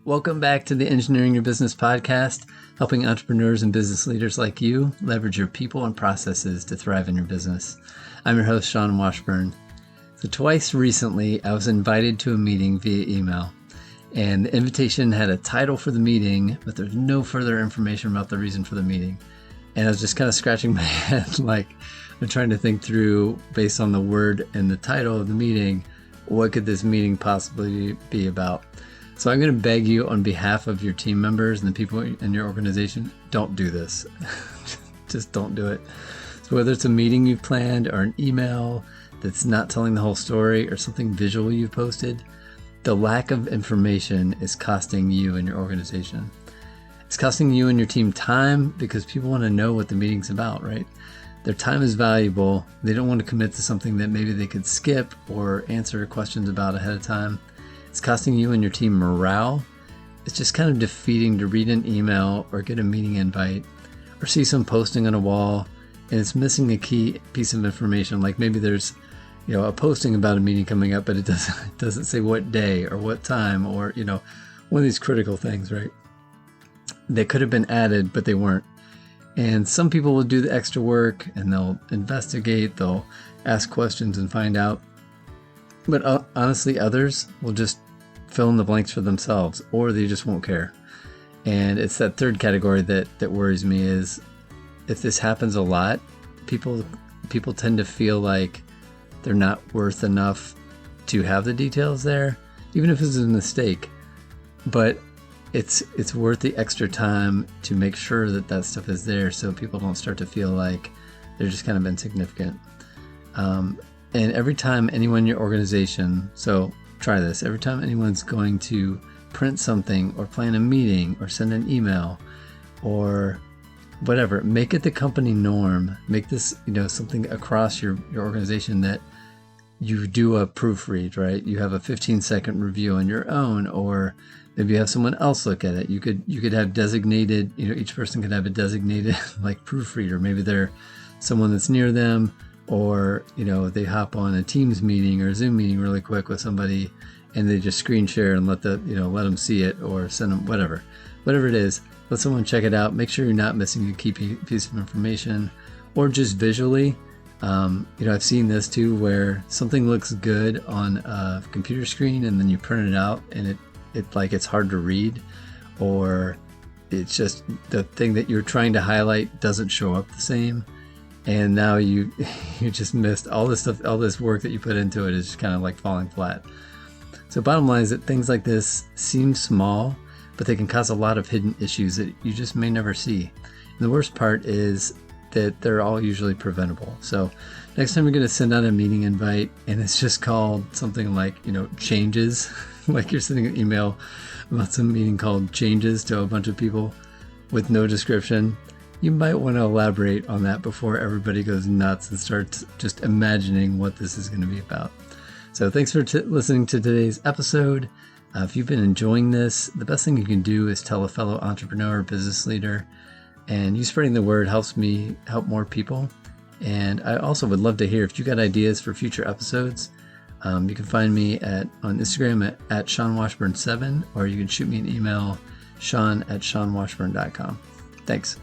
Welcome back to the Engineering Your Business podcast, helping entrepreneurs and business leaders like you leverage your people and processes to thrive in your business. I'm your host, Sean Washburn. So twice recently, I was invited to a meeting via email, and the invitation had a title for the meeting, but there's no further information about the reason for the meeting. And I was just kind of scratching my head, like I'm trying to think through, based on the word and the title of the meeting, what could this meeting possibly be about? So I'm going to beg you on behalf of your team members and the people in your organization, don't do this. Just don't do it. So whether it's a meeting you've planned or an email that's not telling the whole story or something visual you've posted, the lack of information is costing you and your organization. It's costing you and your team time because people want to know what the meeting's about, right? Their time is valuable. They don't want to commit to something that maybe they could skip or answer questions about ahead of time. It's costing you and your team morale. It's just kind of defeating to read an email or get a meeting invite or see some posting on a wall and it's missing a key piece of information. Like maybe there's, a posting about a meeting coming up, but it doesn't say what day or what time or, one of these critical things, right? They could have been added, but they weren't. And some people will do the extra work and they'll investigate, they'll ask questions and find out. But honestly, others will just fill in the blanks for themselves, or they just won't care. And it's that third category that worries me is if this happens a lot, people tend to feel like they're not worth enough to have the details there, even if it's a mistake. But it's worth the extra time to make sure that stuff is there so people don't start to feel like they're just kind of insignificant. And every time anyone in your organization, so try this, every time anyone's going to print something or plan a meeting or send an email or whatever, make it the company norm. Make this, something across your organization that you do a proofread, right? You have a 15-second review on your own, or maybe you have someone else look at it. You could have designated, each person could have a designated like proofreader. Maybe they're someone that's near them, or, they hop on a Teams meeting or a Zoom meeting really quick with somebody and they just screen share and let them see it or send them whatever it is. Let someone check it out. Make sure you're not missing a key piece of information, or just visually. I've seen this too, where something looks good on a computer screen and then you print it out and it's hard to read, or it's just the thing that you're trying to highlight doesn't show up the same. And now you just missed all this stuff, all this work that you put into it is just kind of like falling flat. So bottom line is that things like this seem small, but they can cause a lot of hidden issues that you just may never see. And the worst part is that they're all usually preventable. So next time you're going to send out a meeting invite and it's just called something like, changes, like you're sending an email about some meeting called changes to a bunch of people with no description, you might want to elaborate on that before everybody goes nuts and starts just imagining what this is going to be about. So thanks for listening to today's episode. If you've been enjoying this, the best thing you can do is tell a fellow entrepreneur or business leader, and you spreading the word helps me help more people. And I also would love to hear if you got ideas for future episodes. You can find me on Instagram at SeanWashburn7, or you can shoot me an email, sean@seanwashburn.com. Thanks.